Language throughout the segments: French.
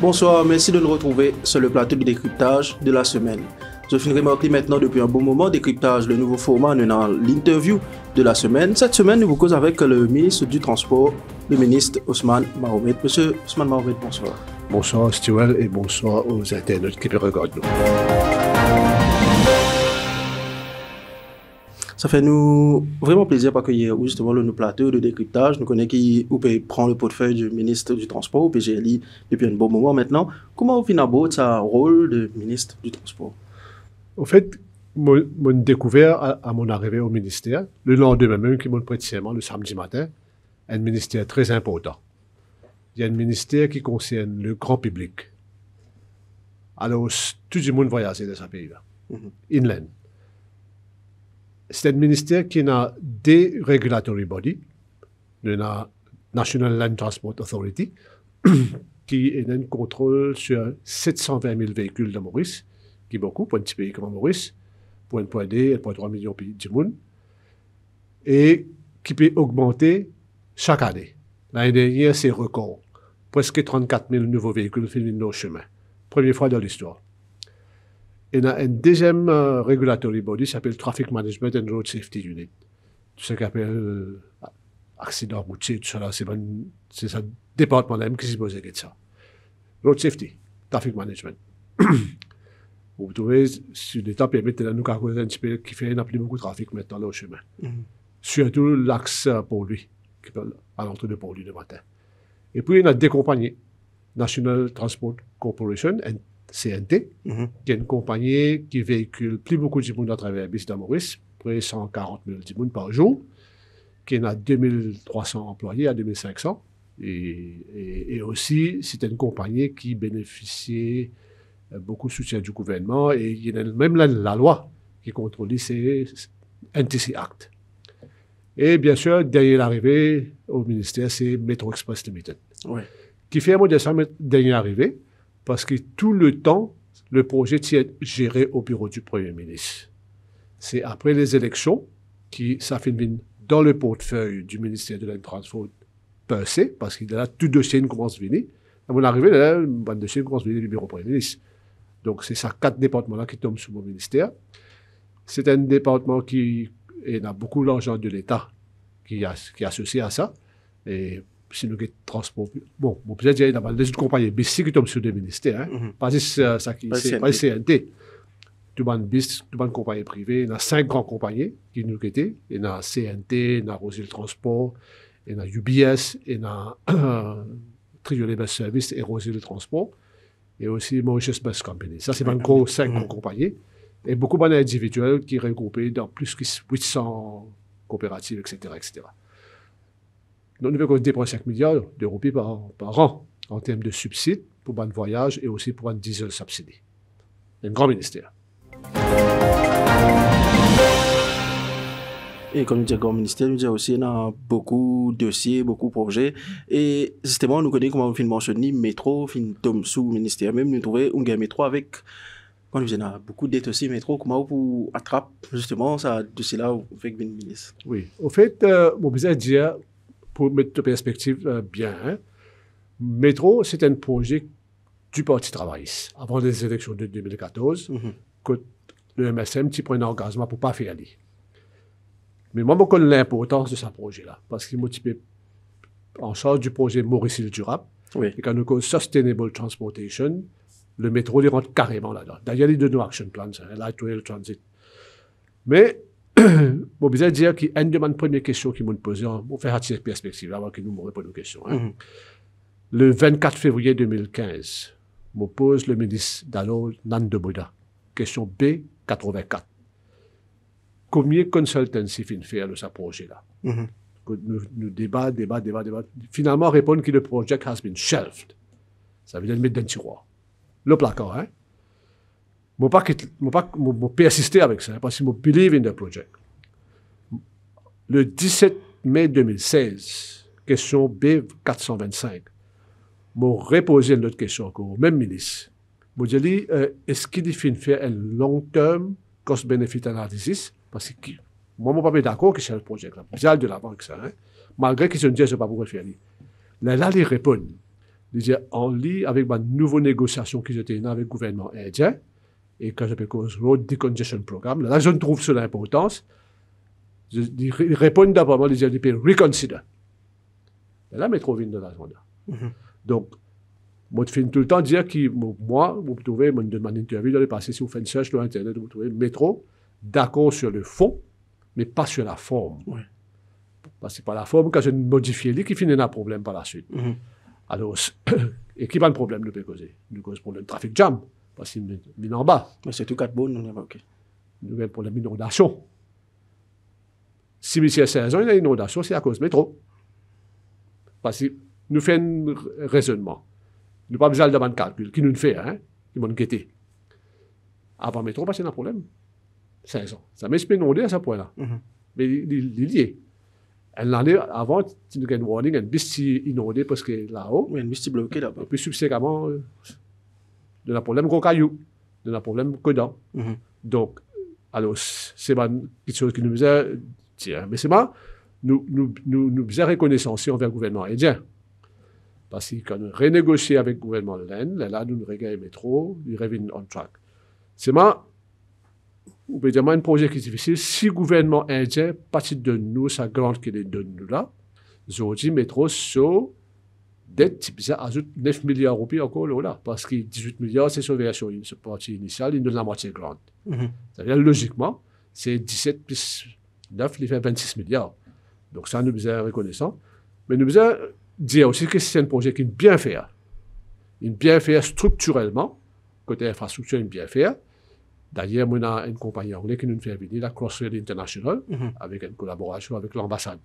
Bonsoir, merci de nous retrouver sur le plateau de décryptage de la semaine. Je finirai maintenant depuis un bon moment décryptage le nouveau format dans l'interview de la semaine. Cette semaine, nous vous causons avec le ministre du Transport, le ministre Ousmane Mahomet. Monsieur Ousmane Mahomet, bonsoir. Bonsoir Stewell et bonsoir aux internautes qui regardent nous. Ça fait nous vraiment plaisir d'accueillir justement le plateau de décryptage. Nous connaissons qui prend le portefeuille du ministre du Transport au PGLI depuis un bon moment maintenant. Comment vous finissez aborder sa rôle de ministre du Transport? En fait, mon découvert à mon arrivée au ministère, le lendemain même qui m'ont prêté serment, le samedi matin, un ministère très important. Il y a un ministère qui concerne le grand public. Alors, tout le monde voyage dans ce pays-là, inland. C'est un ministère qui a des regulatory bodies, la National Land Transport Authority, qui a un contrôle sur 720 000 véhicules de Maurice, qui est beaucoup pour un petit pays comme Maurice, pour 1,2, 1,3 millions de monde, et qui peut augmenter chaque année. L'année dernière, c'est record. Presque 34 000 nouveaux véhicules filent nos chemins. Première fois dans l'histoire. Il y a un deuxième regulatory body qui s'appelle Traffic Management and Road Safety Unit. Tout ce qu'on appelle accident routier, tout ça, c'est ce département-là qui s'est posé de ça. Road Safety, Traffic Management. Vous trouvez, sur l'État permet de nous causer un petit peu qui fait plus beaucoup de trafic maintenant au chemin. Surtout l'axe pour lui, qui peut à l'entrée de pour lui le matin. Et puis, il y a des compagnies. National Transport Corporation, CNT, qui est une compagnie qui véhicule plus beaucoup de monde à travers la bus de Maurice, près de 140 000 monde par jour, qui a 2300 employés à 2500. Et aussi, c'est une compagnie qui bénéficie beaucoup de soutien du gouvernement et il y a même la loi qui contrôle ces NTC Act. Et bien sûr, derrière l'arrivée au ministère, c'est Metro Express Limited. Ouais. Qui fait un mot de ça derrière l'arrivée, parce que tout le temps, le projet est géré au bureau du Premier ministre. C'est après les élections que ça finit dans le portefeuille du ministère de l'Intrantsport passé, parce qu'il y a tout dossier qui commence à venir. À mon arrivée, là, un dossier commence à venir du bureau du Premier ministre. Donc, c'est ça, 4 départements-là qui tombent sous mon ministère. C'est un département qui a beaucoup d'argent de l'État qui est associé à ça. Et si nous avons transport, bon, peut-être qu'il y a des compagnies BIS qui tombent sur le ministère, pas juste ça qui c'est pas CNT. Tout le monde BIS, tout le monde compagnie privée, il y a 5 grandes compagnies qui nous quittent. Il y a CNT, il y a Rosil Transport, il y a UBS, il y a Triolet Bus Service et Rosil Transport, et aussi Mauritius Bus Company. Ça, c'est encore 5 grandes compagnies. Et beaucoup d'individuels qui sont regroupés dans plus de 800 coopératives, etc., etc. Donc, nous devons dépenser 5 milliards d'euros par an en termes de subsides pour un voyage et aussi pour un diesel subsidy. Un grand ministère. Et comme nous disons, grand ministère, nous disons aussi, il y a beaucoup de dossiers, beaucoup de projets. Et justement, nous connaissons comment on mentionne métro, tombe sous ministère. Même nous trouvons un métro avec, quand nous avons beaucoup d'aides aussi, métro, comment vous attrape justement ça dossier-là avec le ministre? Oui, au fait, mon besoin de dire, pour mettre en perspective bien, métro, c'est un projet du Parti travailliste. Avant les élections de 2014, que le MSM prend un engagement pour ne pas faire aller. Mais moi, je connais l'importance de ce projet-là, parce qu'il m'a en charge du projet Maurice durable. Oui. Et quand nous avons Sustainable Transportation, le métro, il rentre carrément là-dedans. D'ailleurs, il y a deux action plans, Light Rail Transit. Mais, je vais dire qu'il y a une première question qui m'a posée, pour faire attirer perspective, avant qu'il nous réponde aux questions. Le 24 février 2015, je pose le ministre d'alors, Nando Bouda, question B84. Combien de consultancy fin faire de ce projet-là? Nous débat. Finalement, répondre que le projet has been shelved. Ça veut dire le mettre dans le tiroir. Le placard, hein? Je ne vais pas persister avec ça, parce que je believe in the project. Le 17 mai 2016, question B425, m'a reposé une autre question encore au même ministre. M'a dit, est-ce qu'il définit faire un long-term cost-benefit analysis? Parce que moi, je ne suis pas d'accord que c'est un projet là. Bizarre de la banque, ça. Hein? Malgré qu'ils se disent, je ne sais pas pourquoi faire. Là, ils répondent. Ils disent, en lit avec ma nouvelle négociation qu'ils étaient avec le gouvernement indien, et que j'appelle Road Decongestion Programme, là, je trouve sur l'importance. Ils répondent d'abord, ils disent, reconsider. Et là, métro vient de l'agenda. Donc, moi, je finis tout le temps dire que moi, vous trouvez, dans une interview, dans le passé, si vous faites une search sur Internet, vous trouvez métro, d'accord sur le fond, mais pas sur la forme. Ouais. Parce que c'est pas la forme que je modifie, qui finit un problème par la suite. Alors, et qui va le problème de causer? Nous cause problème de trafic jam, parce qu'il est en bas. Mais c'est tout 4 bonnes, on a OK. Nous avons un problème d'inondation. Si il y a 16 ans, il y a une inondation, c'est à cause du métro. Parce que nous faisons un raisonnement. Nous n'avons pas besoin de calcul, qui nous fait, hein, qui nous guetté. Avant le métro, parce qu'il y a un problème. 16 ans. Ça m'est inondé à ce point-là. Mais il est lié. L'année avant, tu as un warning, un bis inondé parce que là-haut. Oui, un bis bloqué là-bas. Et puis subséquemment, de la problème gros caillou, de la problème codant. Donc, alors, c'est quelque chose qui nous faisait dire. Mais c'est moi, nous faisons reconnaissance envers le gouvernement indien. Parce que quand nous renégocions avec le gouvernement de l'Inde, là, nous regagnons le métro, ils reviennent on track. C'est moi, ou peut dire un projet qui est difficile, si le gouvernement indien partit de nous, sa grande qui est de nous là, aujourd'hui, métro, sur dette, ça ajoute 9 milliards de roupies encore là, parce que 18 milliards, c'est sur version partie initiale, il donne la moitié grande. Ça veut dire, logiquement, c'est 17 plus 9, il fait 26 milliards. Donc ça, nous sommes reconnaissants. Mais nous sommes dire aussi que c'est un projet qui est bien fait. Il est bien fait structurellement, côté infrastructure, il est bien fait. D'ailleurs, on a une compagnie anglaise qui nous fait venir, la Crossrail International, avec une collaboration avec l'ambassade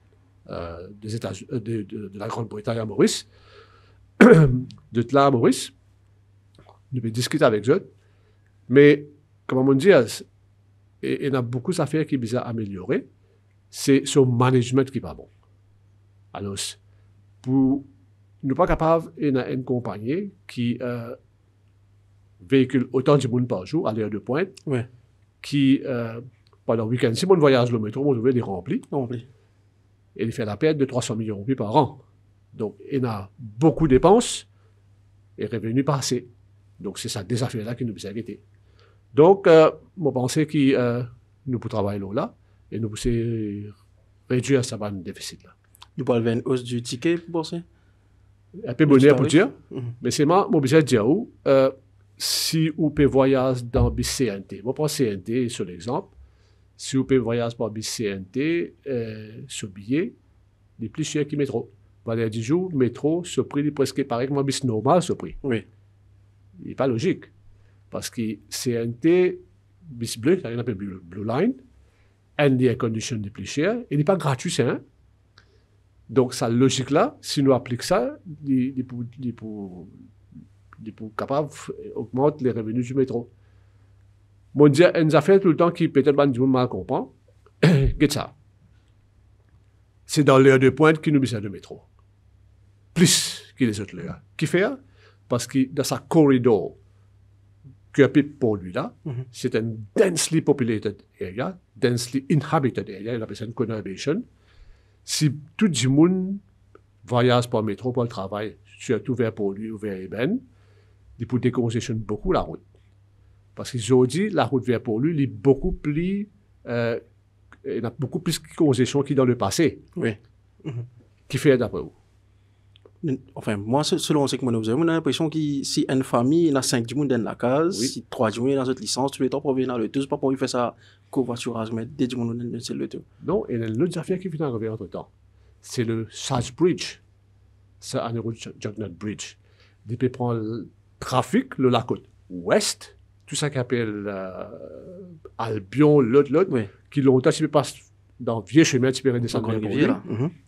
des États-Unis, de la Grande-Bretagne à Maurice. De là à Maurice, nous pouvons discuter avec eux. Mais, comme on dit, il y a beaucoup d'affaires qui sont améliorées. C'est son management qui n'est pas bon. Alors, pour ne pas capable, il y a une compagnie qui véhicule autant de monde par jour à l'heure de pointe, qui, pendant le week-end, si mon voyage le métro, on devait les remplir. Et il fait la perte de 300 millions de roupies par an. Donc, il y a beaucoup de dépenses et revenus pas assez. Donc, c'est ça, des affaires-là qui nous ont arrêtés. Donc, je pense que nous pouvons travailler là et nous pouvons réduire ce déficit-là. Nous parlons d'une hausse du ticket, vous pensez? Un peu bonheur pour dire, mais c'est moi, je vais dire où, si vous pouvez voyager dans le CNT, je prends CNT sur l'exemple, si vous pouvez voyager par le CNT, sur billet, il est plus cher que le métro. Pendant 10 jours, le métro, ce prix est presque pareil que le bis normal, ce prix. Oui. Il n'est pas logique. Parce que CNT, bis bleu, ça s'appelle Blue Line, and the condition est plus cher, il n'est pas gratuit, c'est un. Donc, sa logique-là, si nous appliquons ça, il est capable d'augmenter les revenus du métro. Mon Dieu, une affaire tout le temps qui peut-être du monde mal comprend. Qu'est-ce ça? C'est dans l'heure de pointe qui nous besoin de métro. Plus que les autres heures. Qui fait? Parce que dans sa corridor, qui est pour lui là, c'est un densely populated area, densely inhabited area, il appelle ça une conurbation. Si tout le monde voyage par métro pour le travail, surtout vers Port-Louis ou vers Eben, il peut décongestionner beaucoup la route. Parce qu'aujourd'hui, la route vers Port-Louis est beaucoup plus, il y a beaucoup plus de congestion que dans le passé. Oui. Qui fait d'après vous? Enfin, moi, selon ce que moi, on a l'impression que si une famille, il y a 5 du monde dans la case, si 3 du monde dans cette licence, tu es pas pour venir dans le tout, c'est pas pour faire ça covoiturage, mais des du monde dans le tout. Non, il y a une autre affaire qui vient arriver entre temps. C'est le Sage Bridge. C'est un Jugnet Bridge. Il peut prendre le trafic, la côte ouest, tout ça qui appelle Albion, l'autre, qui longtemps, tu peux passer dans le vieux chemin, tu peux redescendre dans la rivière.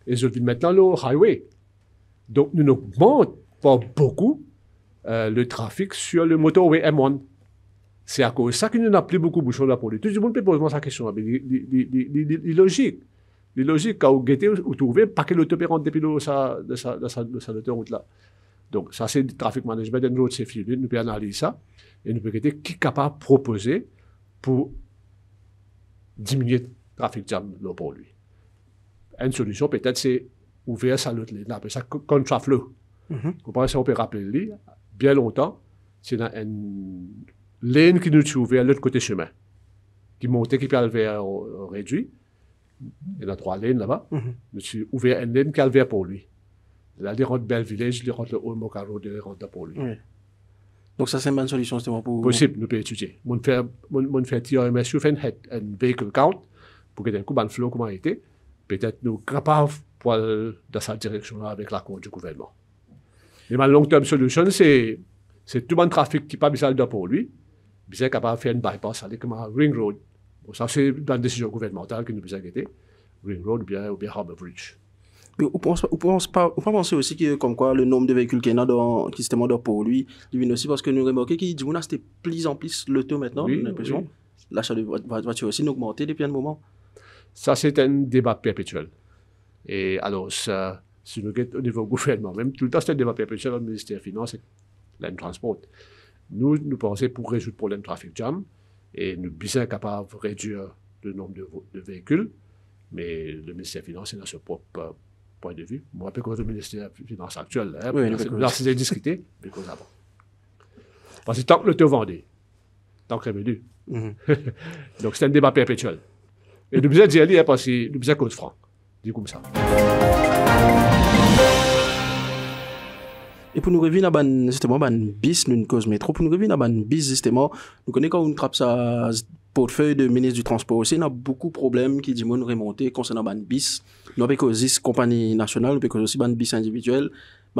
Et je vais maintenant le highway. Donc, nous n'augmentons pas beaucoup le trafic sur le motorway M1. C'est à cause de ça que nous n'avons plus beaucoup de bouchons là pour lui. Tout le monde peut poser sa question, mais il est logique. C'est logique, quand vous guettez, vous trouvez pas que l'autopérante depuis de sa autoroute là. Donc, ça, c'est du traffic management et road safety unit. Nous pouvons analyser ça et nous pouvons regarder qui est capable de proposer pour diminuer le trafic jam là pour lui. Une solution, peut-être, c'est ouvrir ça l'autre ligne. On appelle ça contraflow. Vous pensez on peut rappeler lui, bien longtemps, c'est une ligne qui nous est ouverte à l'autre côté chemin, qui montait, qui peut aller vers réduit. Il y a 3 lignes là-bas. Nous avons ouvert une ligne qui est vers pour lui. Là, il rentre Belle-Village, il rentre le Haut-Mocaro, il rentre pour lui. Oui. Donc, ça, c'est une bonne solution, justement, pour... Possible, nous pouvons étudier. On fait TRMS, on fait un vehicle count, pour que d'un coup, le flow, comment il était. Peut-être nous capables pour aller dans cette direction-là avec l'accord du gouvernement. Mais ma long-term solution, c'est tout le trafic qui n'est pas besoin de pour lui, il est capable de faire une bypass, aller comme un ring road. Bon, ça, c'est dans la décision gouvernementale que nous devons guetter. Ring road ou bien Harbour Bridge. Mais on pense penser aussi que, comme quoi, le nombre de véhicules qu'il y a qui justement dans pour lui, il vient aussi parce que nous remarquons qu'il dit, c'était plus en plus l'auto maintenant, Oui, j'ai l'impression. oui. L'achat de voiture aussi augmenté depuis un moment. Ça, c'est un débat perpétuel. Et alors, ça, si nous regardons au niveau gouvernement, même tout le temps, c'est un débat perpétuel au ministère des Finances et de transport. Nous pensons pour résoudre le problème de trafic jam, et nous sommes capables de réduire le nombre de véhicules, mais le ministère des Finances est dans ce propre point de vue. Moi, je rappelle que le ministère des Finances actuel, là, c'est discuté, mais cause avant. Parce que tant que l'auto vendait, tant que revenu. Donc, c'est un débat perpétuel. Et nous devons d'y aller parce que nous devons cause franc. Dis comme ça. Et pour nous revenir à justement bis, nous une cause métro, pour nous revenir à bis justement, nous connaissons quand on trappe sa portefeuille de ministre du Transport aussi, on a beaucoup de problèmes qui disent nous remonter concernant bis. Nous avons aussi compagnie nationale, nous avons aussi bis individuel,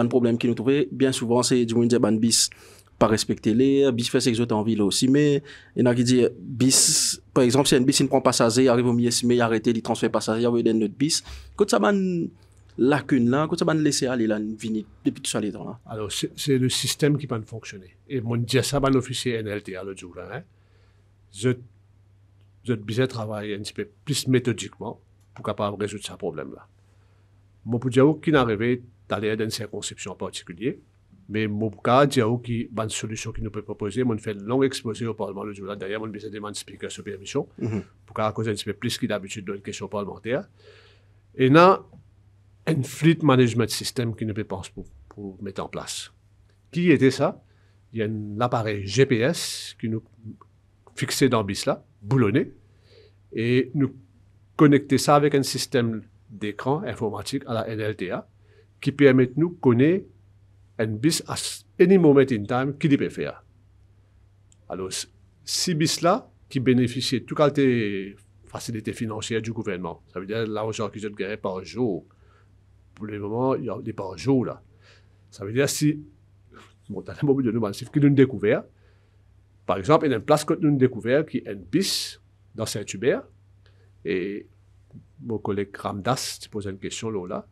problème qui nous trouvent bien souvent, c'est du monde dire bis pas respecter les bis fait s'exoter en ville aussi, mais il y en a qui disent bis, par exemple, si un bis il prend passager, arrive au milieu, il arrête, il transfère passager, il y a un autre bis. Quand ça lacune là, quand ça va laisser aller là, depuis tout ça les temps là. Alors, c'est le système qui va fonctionner. Et mon dit ça, un officier NLTA le jour là, je besoin travailler un petit peu plus méthodiquement pour capable résoudre ce problème là. Mon pour dire qu'il n'arrive d'aller dans une circonscription en particulier, mais mon cas dire qu'il y a une solution qu'il nous peut proposer, mon fait une longue exposé au Parlement le jour là. D'ailleurs, mon besoin demander speaker sur permission pour qu'à cause un petit peu plus qu'il d'habitude dans une question parlementaire. Et là, un fleet management system qui nous pense pour mettre en place. Qui était ça? Il y a un appareil GPS qui nous fixé dans bis là, boulonné, et nous connecter ça avec un système d'écran informatique à la NLTA qui permet de nous connaître un bis à any moment in time qui peut faire. Alors, si bis là, qui bénéficie de toute qualité facilité financière du gouvernement, ça veut dire l'argent qu'ils ont gagné par jour. Pour le moment, il y a des par jour là. Ça veut dire si, bon, dans le moment de nous, c'est que nous découvert, par exemple, il y a une place que nous découvert qui est une bis dans Saint-Hubert, et mon collègue Ramdas te pose une question là.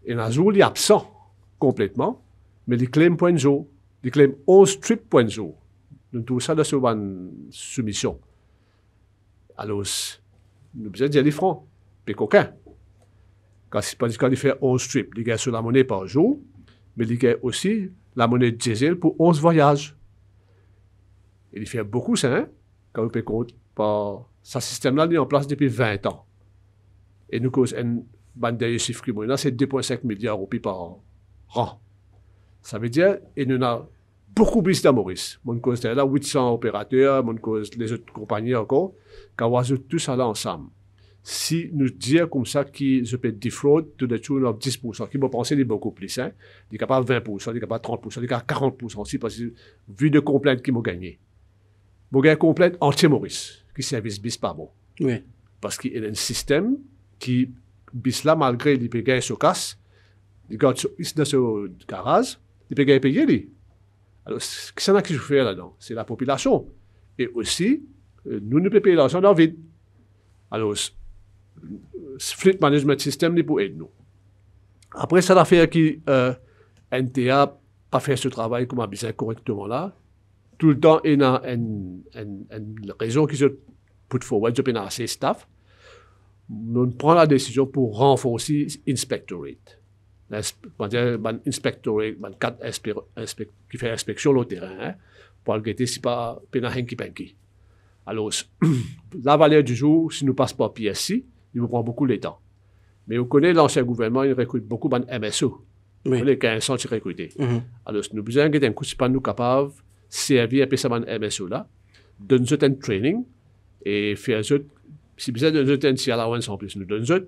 Et un jour, il est absent complètement, mais il claim point jour, il claim 11 trips point jour. Nous trouvons ça dans une soumission. Alors, nous besoin d'y aller franc, mais qu'aucun. Quand il fait 11 trips, il gagne sur la monnaie par jour, mais il gagne aussi la monnaie diesel pour 11 voyages. Et il fait beaucoup ça, hein, quand on peut compte par ce système-là, il est en place depuis 20 ans. Et nous cause un dernier chiffre qui est c'est 2,5 milliards de roupies par an. Ça veut dire, et nous avons beaucoup plus dans Maurice. Mon cause là 800 opérateurs, mon cause les autres compagnies encore, quand on ajoute tout ça là ensemble. Si nous disons comme ça qu'ils se peut defraud to the tune of 10%, qui vont penser beaucoup plus, hein, il est capable de 20%, il est capable de 30%, il est capable de 40% aussi, parce que vu de complaintes qu'ils m'ont gagné. Ils ont gagné complainte anti-Maurice, qui service bis pas bon. Oui. Parce qu'il y a un système qui, bis là, malgré les payés sur casse, les gars dans ce garage, les payés payés, lui. Alors, qu'est-ce qu'on a qui se fait là-dedans? C'est la population. Et aussi, nous ne pouvons pas payer l'argent dans le vide. Alors, fleet management system pour aider nous. Après, ça l'affaire qui NTA pas fait ce travail comme besoin correctement là. Tout le temps, il y a une raison qui se put forward, je pense assez staff. nous prenons la décision pour renforcer l'inspectorate. L'inspectorate, qui fait inspection sur le terrain, hein, pour regarder si pas penki. Alors, la valeur du jour, si nous ne passons pas PSC, il vous prend beaucoup de temps. Mais vous connaissez l'ancien gouvernement, il recrute beaucoup de MSO. Oui. Les 1500 qui recrutent. Alors, si nous besoin d'un coup, si pas nous capables de servir un peu ces MSO là, donner un training et faire si besoin de donner un allowance en plus, nous donnons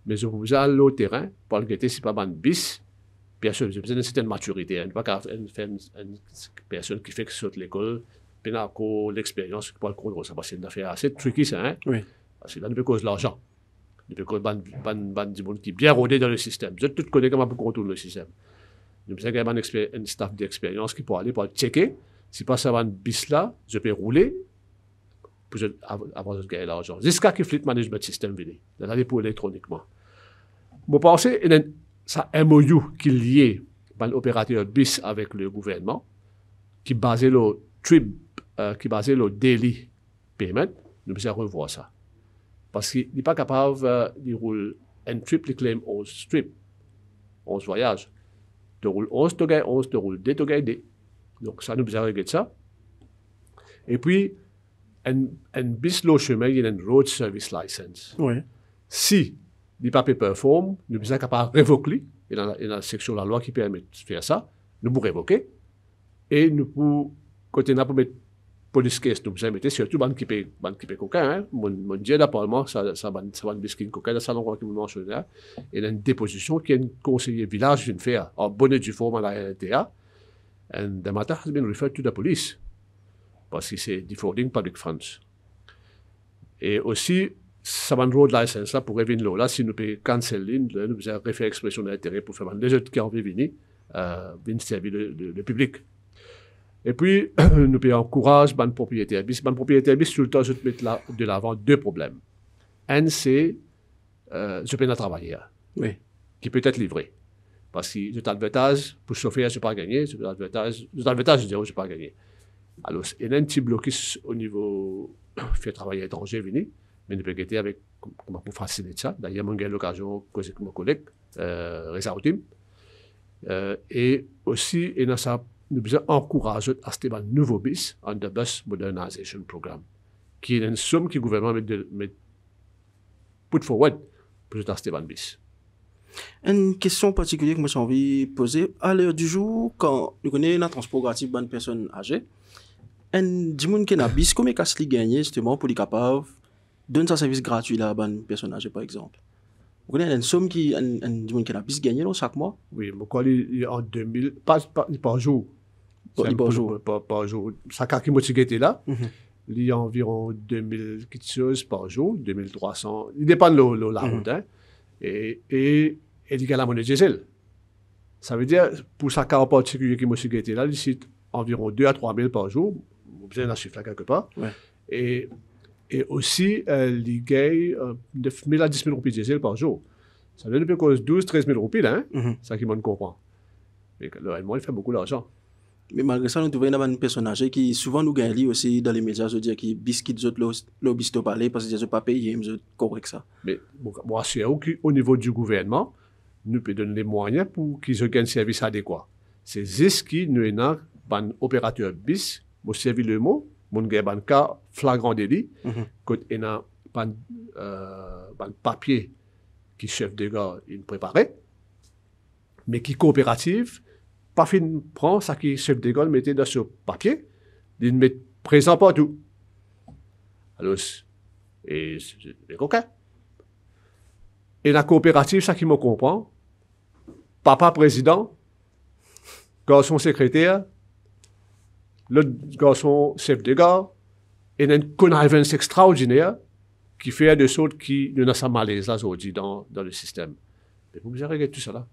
mais je vous aller au terrain pour regarder si pas un bis. Bien sûr, j'ai besoin d'une certaine maturité. Il ne pas faire une personne qui fait que saute l'école, puis l'expérience pour le contrôle. Ça, c'est une affaire assez tricky, ça. Hein? Oui. Parce que là, nous peut cause l'argent. Nous peut cause du monde qui est bien rodé dans le système. Vous tout connaissez comment on contrôler le système. Nous besoin d'avoir un staff d'expérience qui peut aller pour checker. Si pas ça va un bis là, je peux rouler pour avoir de gagner l'argent. Jusqu'à ce que Fleet Management System vienne. D'aller pour électroniquement. Vous pensez, il y a ça MOU qui est lié par l'opérateur BIS avec le gouvernement, qui est basé le trip, qui est basé le daily payment, nous devons revoir ça. Parce qu'il n'est pas capable de rouler un trip, il claim 11 trips, 11 voyages. Tu roules 11, tu gagnes 11, tu roules 2, tu gagnes 2. Donc ça, nous devons régler ça. Et puis, un BIS, le chemin, il y a une road service license. Oui. Si il n'est pas performe, nous sommes capables de révoquer. Il y a une section de la loi qui permet de faire ça. Nous pouvons révoquer. Et nous pouvons, quand on a pour mettre police case, nous pouvons mettre surtout ban qui paye coquin. Hein. Mon Dieu, d'apparemment, ça va biscuit coquin, ça l'endroit qui me mentionne là. Il y a une déposition qui est un conseiller village vient faire en bonne et due forme à la LTA. And the matter has been referred to the police. Parce que c'est defrauding public funds. Et aussi, ça va une road license là pour revenir là, si nous pouvons canceller, nous pouvons refaire expression d'intérêt pour faire les autres qui ont envie de venir servir le public. Et puis, nous pouvons encourager les propriétaires bis. Les propriétaires bis, tout le temps, je te mets de l'avant deux problèmes. Un, c'est je peux travailler, Oui. qui peut être livré. Parce que je t'advertise, pour chauffer, je n'ai pas gagné, je t'advertise, je dis, je n'ai pas gagné. Alors, il y a un petit blocus au niveau faire travailler étranger, venir. Mais nous pouvons guetter avec comment pour faciliter ça. D'ailleurs, j'ai eu l'occasion de causer avec mon collègue, Reza Outim. Et aussi, nous devons encourager à ce nouveau BIS, on the Bus Modernization Program, qui est une somme que le gouvernement met put forward pour acheter un BIS. Une question particulière que j'ai envie de poser. À l'heure du jour, quand nous connaissons un transport gratuit pour une personne âgée, un gens qui a un BIS, combien est-ce qu'il gagne justement pour être capable donne un service gratuit là à une personne âgée, par exemple? Vous connaissez une somme qui un qui a plus gagné chaque mois? Oui, mais quoi, il en 2000, pas par jour. Par jour. Par jour. Ça, quand il était là, il y a environ 2000 quelque chose par jour, 2300. Il dépend de la route. Hein, et il y a la monnaie diesel. Ça veut dire, pour ça, cas en particulier qui était là, il y a environ 2 à 3 000 par jour. Vous avez un chiffre là quelque part. Ouais. Et aussi, il gagne 9 000 à 10 000 roupies de diesel par jour. Ça veut dire que 12 13 000 roupies, là, hein? Ça qui m'en comprend. Mais réellement, il fait beaucoup d'argent. Mais malgré ça, nous trouvons une personne âgée qui souvent nous gagne aussi dans les médias, je veux dire, qui biscuit le bisto parler parce que je ne pas payer, je correct ça. Mais moi, c'est au niveau du gouvernement, nous pouvons donner les moyens pour qu'ils aient un service adéquat. C'est ce qui nous est un opérateur bis, moi, servi le mot, mon gars, un cas flagrant délit, quand il y a un papier qui chef de gare, il préparait, mais qui coopérative, pas fin prend ça qui chef de gare mettait dans ce papier, il met présent partout. Alors, et c'est coquin. Et la coopérative, ça qui me comprend, papa président, garçon secrétaire, le garçon chef de gare, et une connivence extraordinaire qui fait des choses qui nous ont malaise là aujourd'hui dans le système. Mais vous avez regardé tout ça là.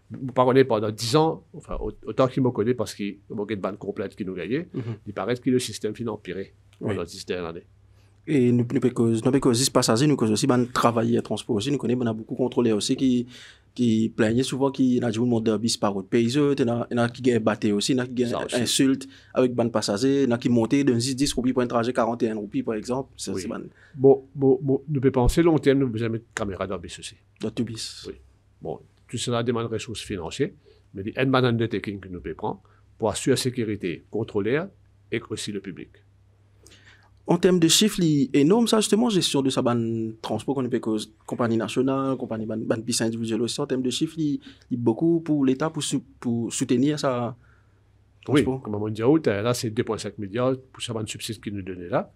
Vous parlez pendant 10 ans, enfin, autant qu'il me connaît parce qu'il y a une bande complète qui nous gagnait, il paraît que le système finit empiré pendant 10 dernières années. Et nous pouvons causer passagers, nous causons aussi travailler à transport aussi, nous connaissons beaucoup contrôlés aussi qui qui plaignent souvent qu'il y a du monde de bis par autre pays, il y en a qui gagnent batté aussi, il y en a qui gagnent insultes avec ban passager, il y en a qui montent de 10 roupies pour un trajet 41 roupies par exemple. Oui. Bon, nous pouvons penser long terme, nous besoin mettre caméra dans bis aussi. Dans tout bis. Oui. Bon, tout cela demande ressources financières, mais il y a un undertaking que nous pouvons prendre pour assurer la sécurité, contrôler et aussi le public. En termes de chiffres, énorme, ça justement, gestion de sa ban transport qu'on appelle cause compagnie nationale, compagnie ban bis individuelle aussi, en termes de chiffres, il beaucoup pour l'État pour soutenir ça. Oui, comme on dit, là c'est 2,5 milliards pour ça ban subside qui nous donnait là,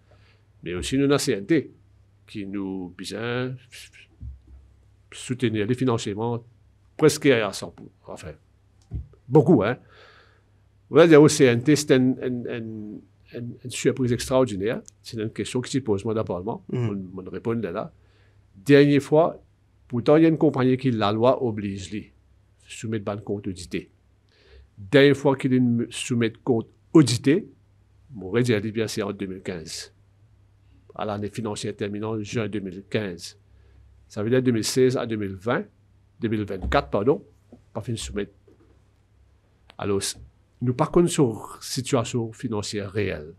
mais aussi nous avons CNT qui nous besoin soutenir les financements presque à 100%, enfin, beaucoup, hein. On va dire au CNT, c'est une surprise extraordinaire. C'est une question qui se pose moi d'abord. On répond là. Dernière fois, pourtant, il y a une compagnie qui, la loi oblige, lui, soumettre un compte audité. Dernière fois qu'il soumet compte audité, mon résultat bien c'est en 2015. À l'année financière terminant juin 2015. Ça veut dire 2016 à 2024, pardon, pas fini de soumettre. Alors, nous, par contre, sur situation financière réelle,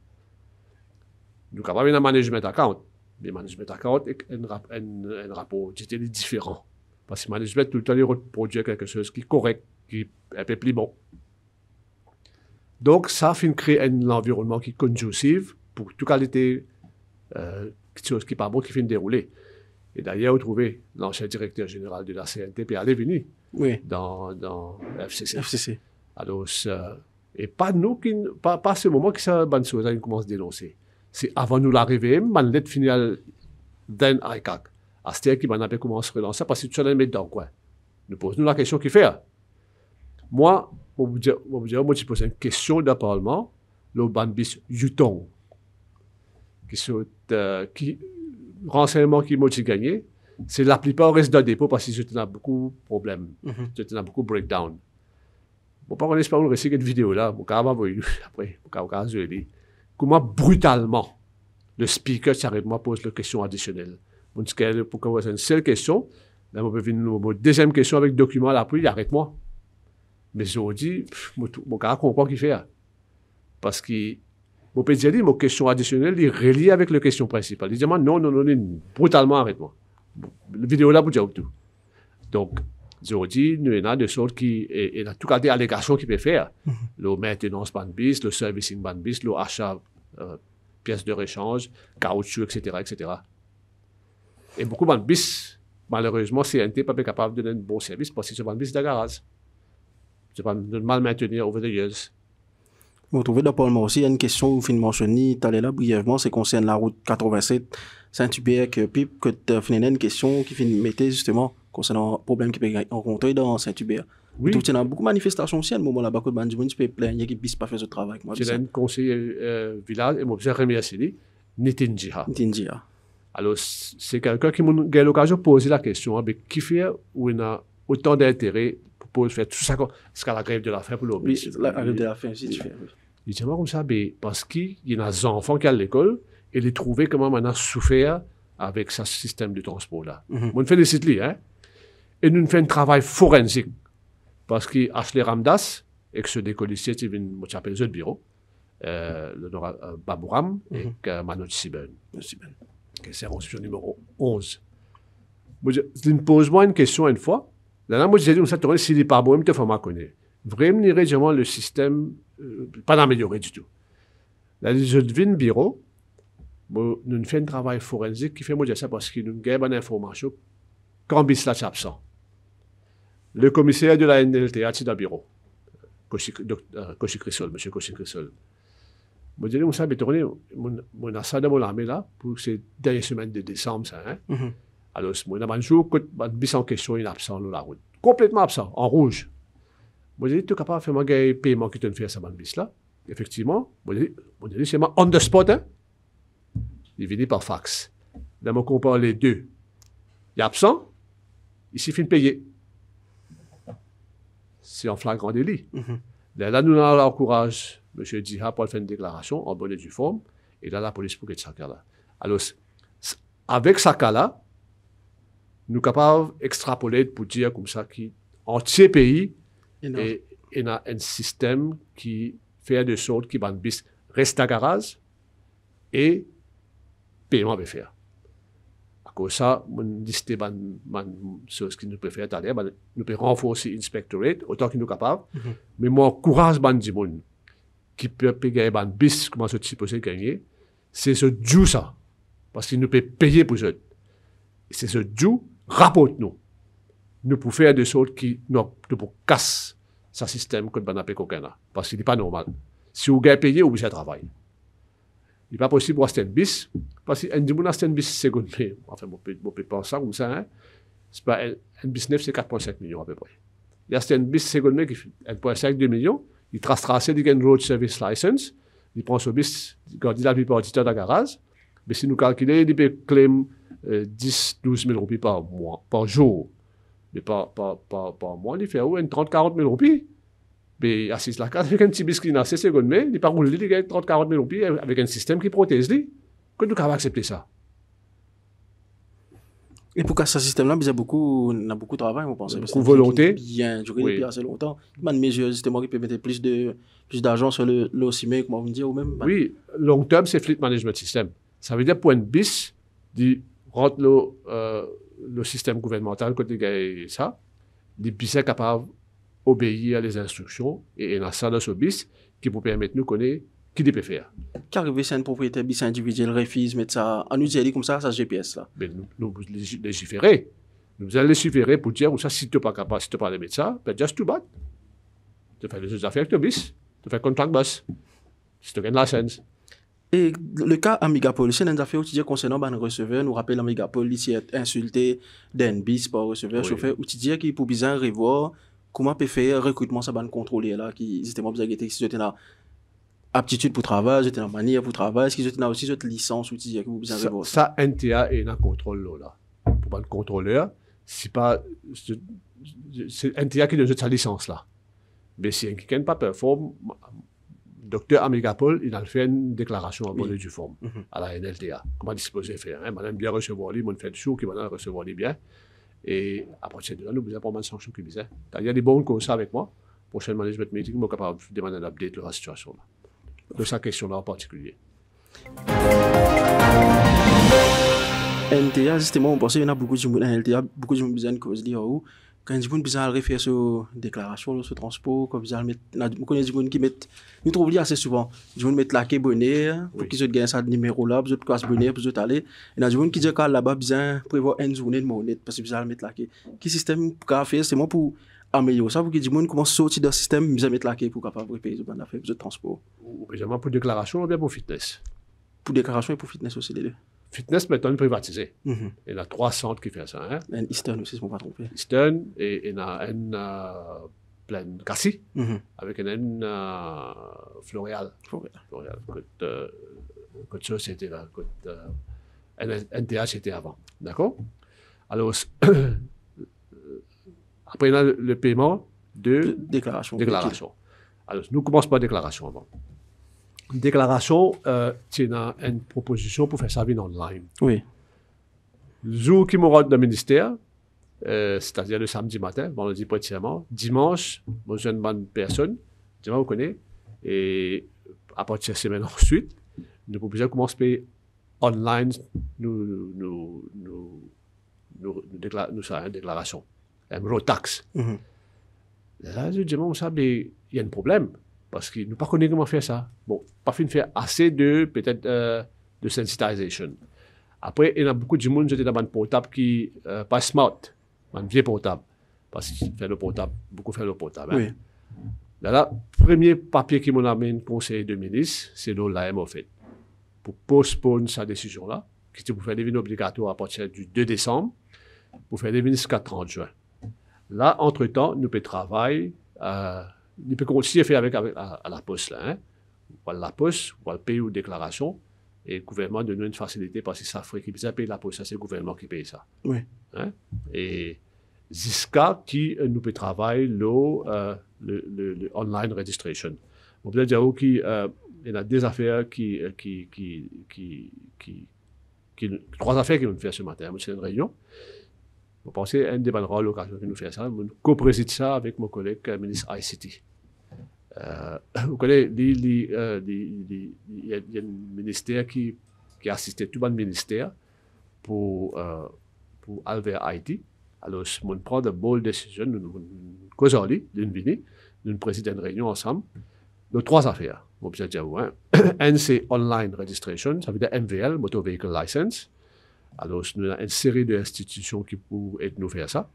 nous avons un management account. Le management account est un rapport différent. Parce que le management, tout le temps, il reproduit quelque chose qui est correct, qui est un peu plus bon. Donc, ça fait créer un environnement qui est conducive pour toute qualité, quelque chose qui n'est pas bon, qui fait dérouler. Et d'ailleurs, vous trouvez l'ancien directeur général de la CNT, puis elle est venue dans FCC. Alors, et pas nous, pas ce moment que ça, bonne chose, on commence à dénoncer. C'est avant nous l'arrivée, ma lettre finale d'un ICAC. À ce qui m'en avait commencé à relancer parce que tu allais mettre dans quoi. Nous posons la question qui fait. Moi, je pose une question d'un parlement, le banbis Yutong, qui renseignement qui m'a gagné, c'est la plupart reste dans le dépôt parce que je tenais beaucoup de problèmes, je tenais beaucoup de breakdown. Bon, par contre, on récit cette vidéo-là, après, comment brutalement le speaker sérieusement pose la question additionnelle. Pour qu'on voit une seule question, là, on peut venir une deuxième question avec document à l'appui, arrête-moi. Mais je dis, mon gars comprend qu'il fait. Parce que, mon peut dire, mon question additionnelle, il est relié avec la question principale. Il dit, non, brutalement, arrête-moi. La vidéo là, vous dire tout. Donc, je dis, nous avons des sortes qui, et en tout cas des allégations qu'il peut faire. Le maintenance banbis, le servicing banbis, le achat pièces de rechange, caoutchouc, etc., etc. Et beaucoup de banbis, malheureusement, CNT n'est pas capable de donner un bon service parce que c'est banbis de garage. C'est pas de mal maintenir over the years. Vous trouvez dans Parlement aussi, il y a une question où vous mentionnez, tu allais là brièvement, c'est concerne la route 87 Saint-Hubert, que tu as fait une question qui mettait justement concernant le problème qui peut rencontrer dans Saint-Hubert. Oui. Donc, il y a beaucoup de manifestations aussi à un moment là-bas que tu peux plaindre qui ne puisse pas faire ce travail. C'est un conseiller village, et moi, je remercie Nitinjia. Alors, c'est quelqu'un qui m'a eu l'occasion de poser la question, qui fait où il a autant d'intérêt pour faire tout ça jusqu'à la grève de la faim pour l'objet. Oui, la grève de la faim, si tu fais. Il dit comme ça, parce qu'il y a des enfants qui sont à l'école et les trouver comment maintenant souffert avec ce système de transport-là. On me félicite lui, hein. Et nous faisons un travail forensique. Parce que Ashley Ramdas, ex des policiers, qui viennent m'appeler le bureau, le Babouram et Manoj Siben. C'est la numéro 11. Il me pose moi une question une fois. Là, moi, j'ai dit, s'il n'est pas bon, il me fait connaître. Vraiment, le système, pas d'améliorer du tout. Là, je devine bureau, nous faisons un travail forensique qui fait moi dire ça parce qu'il nous gagne une information quand Bisla est absent. Le commissaire de la NLTA est dans le bureau. Koshi Crisol, M. Koshi Crisol. Je dis, on s'est tourné, mon assad de mon armée là, pour ces dernières semaines de décembre, ça, hein. Alors, moi, un jour, bis en question, il est absent sur la route. Complètement absent, en rouge. Moi, j'ai dit, tu es capable de faire un paiement qui te fait à ce bis là. Effectivement, moi, j'ai dit, c'est on the spot, hein. Il vient par fax. Là, on compare les deux. Il est absent, il suffit de payer. C'est en flagrant délit. Là, nous encourage M. Diha pour faire une déclaration en bonne et due forme, et là, la police pour que ça là. Alors, avec ce cas-là, nous sommes capables d'extrapoler pour dire comme ça qu'en ces pays, Et il y a un système qui fait de sorte que les bis restent à garage et paiement va faire. À cause de ça, on liste des choses que nous pouvons faire, nous pouvons renforcer l'inspectorate autant que nous sommes capables, mais moi, encourage les gens qui peuvent payer les bis, comment c'est supposé gagner, c'est ce dû ça, parce qu'ils nous peuvent payer pour ça. C'est ce dû, rapporte-nous. Nous pouvons faire des choses qui nous casser ce système que nous avons payé, parce qu'il n'est pas normal. Si vous gagnez payé, vous avez travail. Il n'est pas possible pour acheter un bis, parce qu'un dit, acheter un bis seconde main, enfin, on peut penser comme ça, hein. C'est pas un bis neuf, c'est 4,5 millions à peu près. Il achète un bis seconde main qui fait 1,5-2 millions, il trace une road service license, il prend ce bis, il a vu par auditeur dans le garage, mais si nous calculons, il peut claim 10-12 000 roupies par mois, par jour. Mais par mois, il fait 30-40 000 roupies. Mais assis là, avec un petit bis qui n'a 6 secondes, mais il part rouler, il gagne 30-40 000 roupies avec un système qui protège lui. Que nous avons accepté ça? Et pour que ce système-là, il y a beaucoup de travail, on pense. Beaucoup de volonté. Bien duré depuis assez longtemps. Il y a des mesures justement qui peuvent mettre plus d'argent sur l'OCIME, comment vous me dire, ou même. Oui, long terme, c'est Fleet Management System. Ça veut dire pour un bis, il rentre le système gouvernemental, quand il gagne ça, les bis sont capables d'obéir à les instructions et il y a ça dans ce bis qui peut permettre de nous connaître qui peut faire. Qu'arrive c'est un propriétaire bis individuel, refuse, mettre ça en usine comme ça GPS là. Ben, nous légiférer. Nous allons légiférer pour dire, ça, si tu n'es pas capable, si tu n'es pas de mettre ça, ben, just too bad. Tu fais les affaires avec ton bis, tu fais contract bus, si tu as une licence. Et le cas Amigapol, c'est une affaire où tu dis concernant un receveur, nous rappelle Amigapol, ici est insulté d'un bis par receveur, chauffeur, où tu dis qu'il faut bien revoir comment peut faire recrutement ça va contrôler là, qui justement vous avez été si j'étais là aptitude pour travail, j'étais en manière pour travail, est-ce qu'ils étaient là aussi cette licence ou tu dis que vous bien revoir ça NTA est un contrôle là. Pour un contrôleur, c'est pas c'est NTA qui donne sa licence là. Mais si quelqu'un n'a pas performe, docteur Amigapol, il a fait une déclaration à bonne et due forme à la NLTA. Comment il est supposé faire? Madame bien recevoir lui, mon fait le show qui va recevoir lui bien. Et à partir de là, nous avons pas de sanctions qui disaient. Il y a des bons comme ça avec moi. Prochain management meeting, je suis capable de demander un update de la situation là. De sa question-là en particulier. NTA, justement, on pensait qu'il y en a beaucoup de gens dans NTA, beaucoup de gens qui ont cause de où quand ils ont besoin de refaire sur déclaration, sur transport, comme ça, on connaît des gens qui mettent, nous trouvons assez souvent, des gens mettent la quai bonnet, pour qu'ils gagnent ça numéro là, pour qu'ils passent bonnet, pour qu'ils aller. Et il y a des gens qui disent que là-bas, besoin prévoir une journée de monnaie, parce qu'ils besoin mettre la quai. Quel système pour faire, c'est moi pour améliorer ça, pour que les gens commencent à sortir dans le système, besoin mettre la quai pour capable payer les affaires, pour le transport. Ou bien pour déclaration ou bien pour fitness? Pour déclaration et pour fitness aussi, les deux. Fitness, maintenant, privatisé. Il y a 3 centres qui font ça. Hein? Un Eastern aussi, si je ne me trompe pas. Eastern, et il y a un plein Cassis, avec un Floréal. Floréal. Que ça, c'était là. NTA, c'était avant. D'accord? Alors, après, il y a le paiement de déclaration. Alors, nous commençons par déclaration avant. Déclaration, c'est une proposition pour faire ça en online. Oui. Le jour qui m'aura dans le ministère, c'est-à-dire le samedi matin, vendredi précisément, dimanche, moi j'ai une bonne personne, dimanche vous connaissez, et à partir de la semaine ensuite, nous pouvons déjà commencer à payer online nous ça une déclaration, un road-tax. Là, je dis, bon, ça, mais il y a un problème. Parce qu'ils ne connaissent pas comment faire ça. Bon, pas fin de faire assez de, peut-être, de sensitization. Après, il y a beaucoup de gens qui étaient dans un portable qui pas smart, un vieux portable. Parce qu'ils font le portable, beaucoup font le portable. Hein. Oui. Là, le premier papier qui m'a amené le conseil de ministre, c'est l'OLAM, en fait. Pour postponer sa décision-là, qui pour faire des vignes obligatoires à partir du 2 décembre, pour faire des vignes jusqu'à 30 juin. Là, entre-temps, nous pouvons travailler. Il peut continuer à faire avec à la poste, là, hein. Ou la poste, ou le payer ou déclaration, et le gouvernement donne une facilité parce que ça ferait qu'il puisse payer la poste, ça c'est le gouvernement qui paye ça. Oui. Hein? Et jusqu'à qui nous peut travailler le online registration. On peut dire qu'il y a des affaires trois affaires qui vont faire ce matin. C'est une réunion. pensez un des bonnes l'occasion de nous faire ça. Je co-préside ça avec mon collègue ministre ICT. Vous connaissez, il y a un ministère qui assistait tout le ministère pour aller vers Haïti. Alors, on prend de bonnes décisions, nous causons nous présidons une réunion ensemble. Nos 3 affaires. On peut dire, un, c'est online registration, ça veut dire MVL, Motor Vehicle License. Alors, nous avons une série d'institutions qui peuvent aider nous faire ça.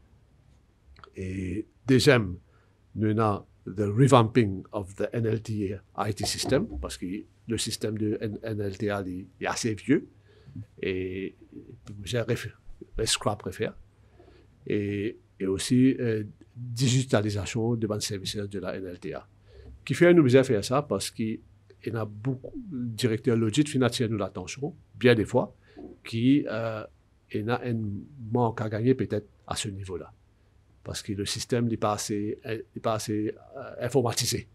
Et deuxième, nous avons the revamping of the NLTA IT system, parce que le système de NLTA est assez vieux et j'ai scrap préfère. Et aussi digitalisation de bons services de la NLTA. Qui fait nous besoin faire ça parce qu'il y a beaucoup de directeurs logiques financiers nous l'attention, bien des fois, qui a un manque à gagner peut-être à ce niveau-là. Parce que le système n'est pas assez informatisé.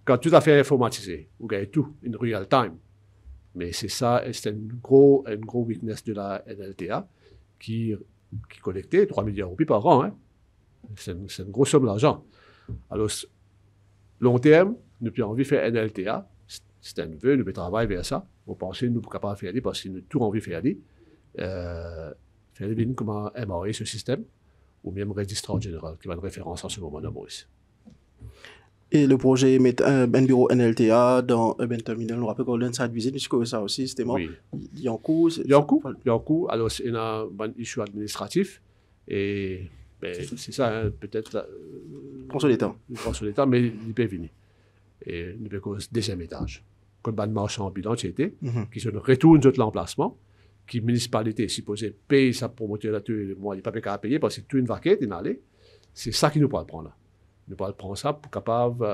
Quand tout à fait informatisé, vous gagnez tout in real time. Mais c'est ça, c'est une gros weakness de la NLTA qui collectait 3 milliards de roupies par an. Hein. C'est une grosse somme d'argent. Alors, long terme, nous avons envie de faire NLTA. C'est un vœu, nous pouvons travailler vers ça. On pense que nous sommes capables de faire ça parce que nous avons tout envie de faire ça. Faire comment améliorer ce système. Ou même registraire général, qui va une référence en ce moment dans Maurice. Et le projet met un bureau NLTA dans Urban Terminal, on rappelle qu'on a une site visite, puisque ça aussi, c'était oui. Il y a en cours. Il y a en cours. Alors, il y a un issue administratif. Et c'est ça, hein, peut-être. Prends sur l'état. Prends sur l'état, mais il peut venir. Et il peut cause deuxième étage. Comme un marchand ambulant, qui se retourne de l'emplacement. Qui municipalité est supposée payer sa promotion là-dessus, moi, il n'y a pas qu'à payer parce que tout une vaquette, il allait. C'est ça qui nous peut le prendre. Nous peut le prendre ça pour capable,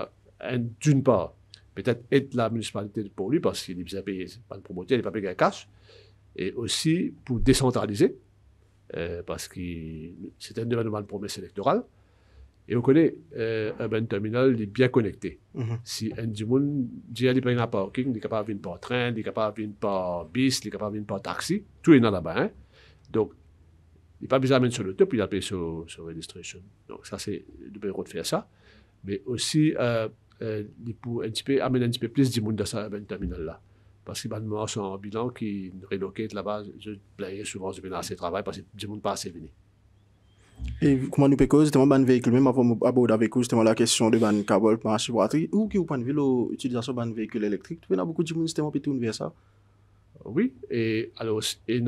d'une part, peut-être aider la municipalité pour lui parce qu'il est payé pas de promotion, il n'est pas payé cash. Et aussi pour décentraliser, parce que c'est un événement de promesse électorale. Et on connaît Urban Terminal, il est bien connecté. Si un du monde dit qu'il n'y a pas de parking, il est capable de venir par train, il est capable de venir par bus, il est capable de venir par taxi, tout est là-bas. Hein? Donc, il n'est pas besoin de mettre sur le top, il a payé sur registration. Donc, ça, c'est le bureau de faire ça. Mais aussi, il peut amener un petit peu plus de monde dans ce Urban Terminal là. Parce qu'il y a des marchands en bilan qui reloquent là-bas, je blague souvent, je viens assez de travail parce que du monde pas assez venu. Et comment nous pouvons justement ban véhicule, même avant d'aborder avec vous justement la question de ban câble par chivoirie, ou qui vous point de vue l'utilisation ban véhicule électrique, il y a beaucoup de gens justement qui tournent vers ça. Oui, et alors il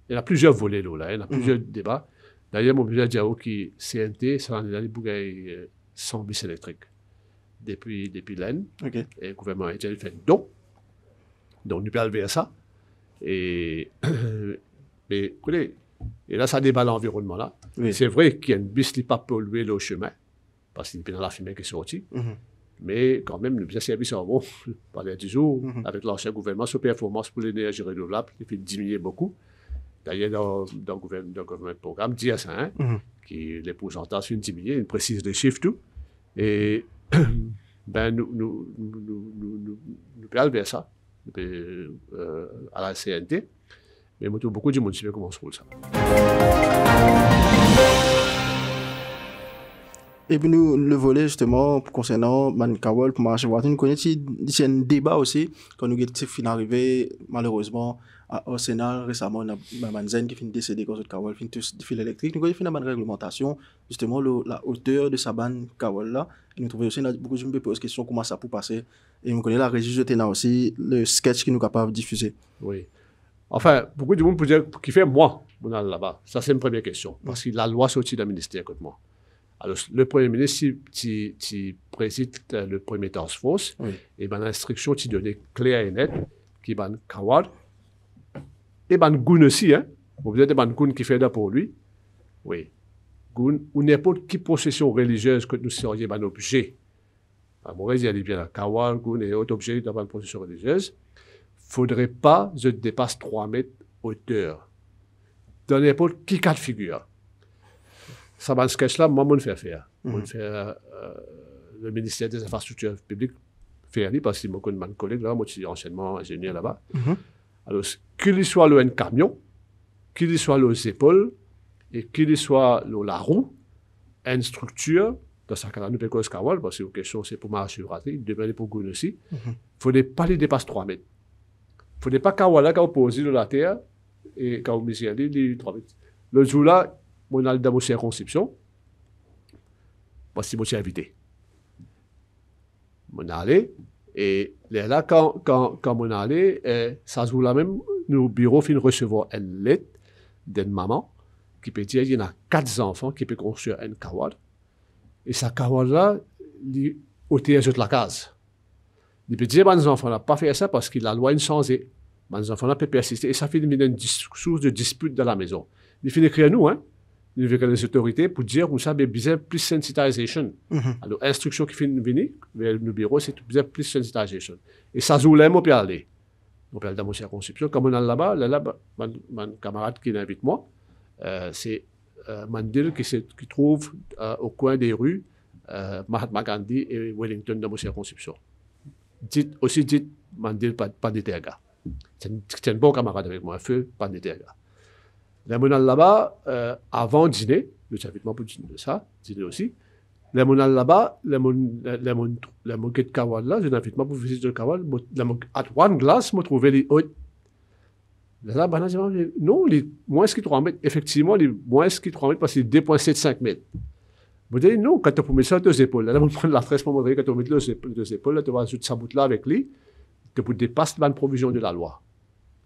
y a plusieurs volets là, il y a plusieurs débats. D'ailleurs, mon budget dit que CNT, ça en est pour gagner 100 bus électriques depuis l'année. Okay. Et le gouvernement a fait donc nous pouvons vers ça. Mais écoutez, et là, ça débat l'environnement là. Oui. C'est vrai qu'il y a une bus qui n'a pas pollué le chemin, parce qu'il y a dans la fumée qui est sortie. Mais quand même, le service en bon, pendant 10 jours, avec l'ancien gouvernement, sur performance pour l'énergie renouvelable, il fait diminuer beaucoup. D'ailleurs, dans le programme DSA, qui les pourcentages sont diminués, il précise les chiffres tout. Et nous pouvons vers ça, à la CNT. Mais beaucoup de monde sait comment on se roule ça. Et puis nous, le volet justement concernant Mankawal pour marcher voiture, nous connaissons ici un débat aussi quand nous sommes arrivés malheureusement au Sénat récemment, on a Manzen qui finit décédé quand notre Kawal finit tous fil électrique. Nous connaissons une réglementation justement la hauteur de sa bande Kawal là. Et nous trouvons aussi beaucoup de gens qui posent question comment ça peut passer. Et nous connaissons la régie de Téna aussi le sketch qui nous est capable de diffuser. Oui. Enfin, beaucoup de monde peut dire qui fait moi là-bas. Ça c'est une première question parce que la loi sortit d'un ministère contre moi. Alors, le Premier ministre, qui préside le premier task force, et l'instruction qui donne claire et nette, qui est Kawad, et Goun aussi, hein. Vous êtes un Goun qui fait ça pour lui. Oui. Goun, ou n'importe quelle procession religieuse que nous serions un objet. À Maurice, il y a bien là, Kawad, Goun et autres objets dans une procession religieuse. Il ne faudrait pas que je dépasse 3 mètres hauteur. Dans n'importe quel cas de figure. Ça va sketch-là, moi, je fais faire. Je fais le ministère des Infrastructures publiques faire parce que je connais mon collègue là, moi je suis anciennement ingénieur là-bas. Alors, qu'il soit un camion, qu'il soit les épaules et qu'il soit la roue, une structure, dans ce cas-là, nous pouvons Kawal, parce que la question c'est pour marcher sur raté, demain pour Goun aussi, il ne faudrait pas les dépasser 3 mètres. Il ne faudrait pas Kawala quand on pose de la terre et quand on met les 3 mètres. Le jour là, on a dans mon circonscription, parce que je invité. On allé, et là, quand on allé, ça joue là même, nos bureaux finissent recevoir une lettre d'une maman qui peut dire qu'il y a 4 enfants qui peuvent construire un kawad. Et ce kawad-là, il est au théâtre de la case. Il peut dire que les enfants n'ont pas fait ça parce que la loi est changée. Les enfants n'ont pas persister. Et ça fait une source de dispute dans la maison. Il faut écrire nous, hein. Il faut que les autorités pour dire que ça a besoin plus sensitisation. Alors, l'instruction qui fait venir vers nos bureaux, c'est besoin plus sensitisation. Et ça joue là, on peut aller. On peut aller dans mon circonscription. Comme on est là-bas, mon camarade qui invite moi, c'est Mandil qui trouve au coin des rues Mahatma Gandhi et Wellington dans mon circonscription. Dites Mandil pas de terga. C'est un bon camarade avec moi, un feu, pas de terga. Les monades là-bas, avant dîner, je t'invite moi pour dîner de ça, dîner aussi. Les monades là-bas, les moquettes de Kawal là, je t'invite moi pour visiter le Kawal. À one glace, je trouvais les hautes. Là, non, les moins que 3 mètres, effectivement, les moins que 3 mètres parce que c'est 2,75 mètres. Vous dites non, quand tu peux mettre ça à 2 épaules, là, on prend la fraise pour montrer quand tu mets 2 épaules, là, tu vas ajouter sa bout là avec lui, tu peux dépasser la provision de la loi.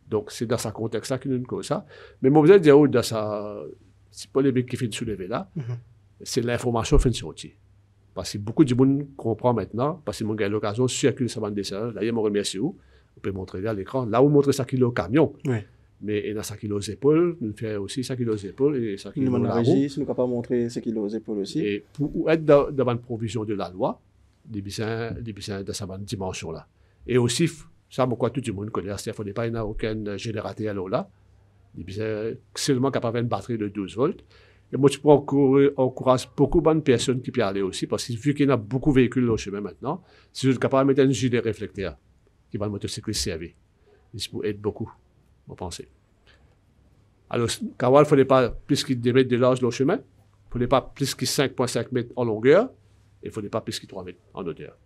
Donc, c'est dans ce contexte-là qu'il nous cause ça. Mais moi, vous allez dire, dans ça, c'est pas les mecs qui finissent soulever là, c'est l'information qui fait sortir. Parce que beaucoup de monde comprend maintenant, parce que mon gars a l'occasion de circuler sa bande dessinée. D'ailleurs, je me remercie où. On peut montrer là à l'écran. Là, on montre 5 kilos au camion. Oui. Mais il y a 5 kilos aux épaules, nous fait aussi 5 kilos aux épaules et 5 kilos dans la roue. Nous ne pouvons pas montrer 5 kilos aux épaules aussi. Et pour être dans une provision de la loi, les besoins de cette dimension-là. Et aussi, ça, moi, tout le monde connaît, c'est-à-dire qu'il ne faut pas y avoir aucun générateur là. Les besoins seulement capable d'avoir une batterie de 12 volts. Et moi, je encourage beaucoup de personnes qui peuvent aller aussi, parce que vu qu'il y a beaucoup de véhicules au chemin maintenant, si vous êtes capable de mettre un gilet réflecteur qui va le motocycliste servir, il peut aider beaucoup, vous pensez. Alors, Kawal, il ne fallait pas plus qu'il 2 mètres de large au chemin, il ne fallait pas plus que 5,5 mètres en longueur, et il ne fallait pas plus que 3 mètres en hauteur.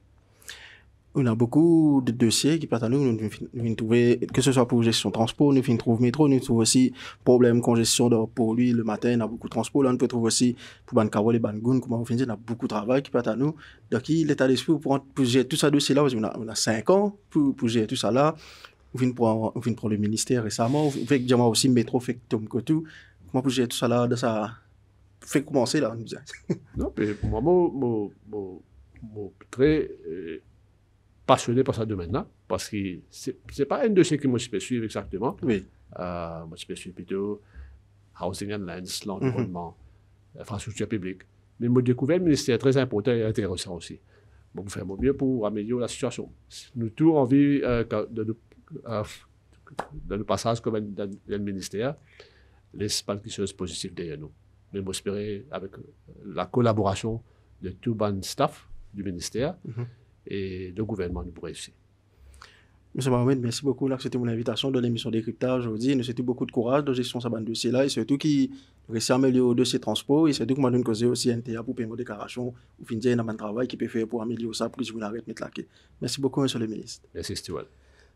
On a beaucoup de dossiers qui partent à nous. Nous venons trouver, que ce soit pour gestion de transport, nous venons trouver métro, nous trouvons aussi problème congestion pour lui le matin, on a beaucoup de transport. Là, on peut trouver aussi pour Ban Kawal et Ban Goun, comment on finit, on a beaucoup de travail qui partent à nous. Donc, l'état d'esprit pour gérer tout ça dossier là, parce qu'on a 5 ans pour gérer tout ça là. On vient prendre le ministère récemment, on fait que aussi métro, fait que Tom Kotou. Comment pour gérer tout ça là, de ça fait commencer là, nous. Non, mais pour moi, moi, très passionné par ça de maintenant, parce que c'est pas un dossier que moi je peux suivre exactement. Oui. Moi je peux suivre plutôt Housing and Lands, l'environnement, l'infrastructure publique. Mais moi j'ai découvert le ministère très important et intéressant aussi. Donc, faire mon mieux pour améliorer la situation. Nous tous envie de le passage comme dans le ministère, laisse pas quelque chose de positif derrière nous. Mais j'espère avec la collaboration de tout le staff du ministère et le gouvernement nous pourrait réussir. Monsieur Mohamed, merci beaucoup d'avoir accepté mon invitation dans l'émission Décryptage aujourd'hui. Nous souhaitons beaucoup de courage dans la gestion de ce dossier-là et surtout qui réussit à améliorer le dossier transport et surtout que nous avons aussi un NTA pour payer nos déclarations ou finir un travail qui peut faire pour améliorer ça pour que je vous arrête de mettre la quai. Merci beaucoup, monsieur le ministre. Merci, Stewart.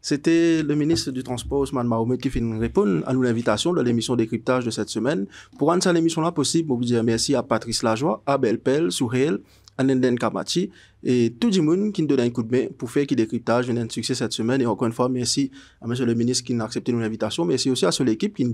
C'était le ministre du Transport, Ousmane Mohamed, qui finit de répondre à l'invitation de l'émission Décryptage de cette semaine. Pour rendre cette émission-là possible, je vous dire merci à Patrice Lajoie, à Belpel, Souhel, à Nenden Kamachi et tout le monde qui nous donne un coup de main pour faire que Décryptage vienne un succès cette semaine. Et encore une fois, merci à monsieur le ministre qui a accepté notre invitation. Merci aussi à l'équipe qui est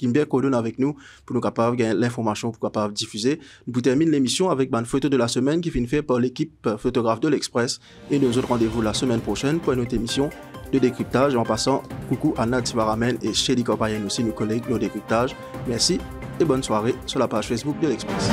bien coordonnée avec nous pour nous capables de gagner l'information, pour capable diffuser. Nous terminons l'émission avec une photo de la semaine qui finit fait par l'équipe photographe de l'Express. Et nous autres rendez-vous la semaine prochaine pour une autre émission de Décryptage. En passant, coucou à Nad Sivaramen et Shelly Korpayen aussi, nos collègues de Décryptage. Merci et bonne soirée sur la page Facebook de l'Express.